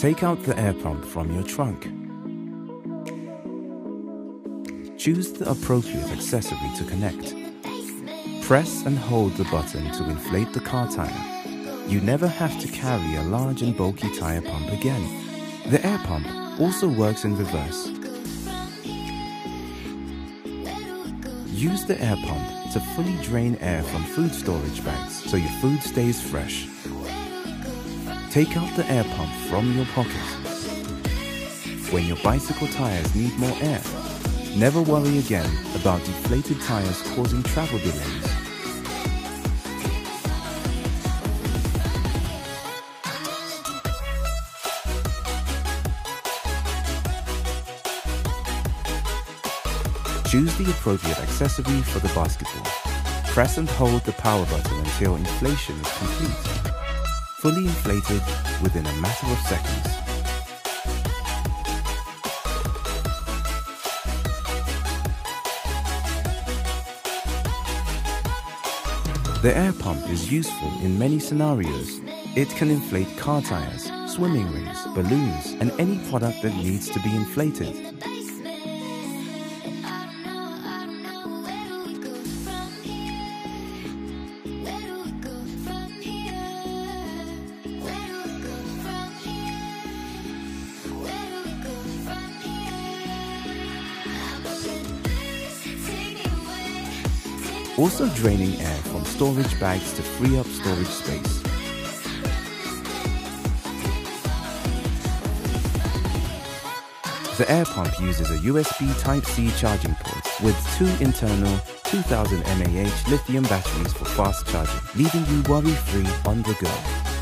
Take out the air pump from your trunk. Choose the appropriate accessory to connect. Press and hold the button to inflate the car tire. You never have to carry a large and bulky tire pump again. The air pump also works in reverse. Use the air pump to fully drain air from food storage bags so your food stays fresh. Take out the air pump from your pocket. When your bicycle tires need more air, never worry again about deflated tires causing travel delays. Choose the appropriate accessory for the basketball. Press and hold the power button until inflation is complete. Fully inflated within a matter of seconds. The air pump is useful in many scenarios. It can inflate car tires, swimming rings, balloons, and any product that needs to be inflated. Also draining air from storage bags to free up storage space. The air pump uses a USB Type-C charging port with two internal 2000 mAh lithium batteries for fast charging, leaving you worry-free on the go.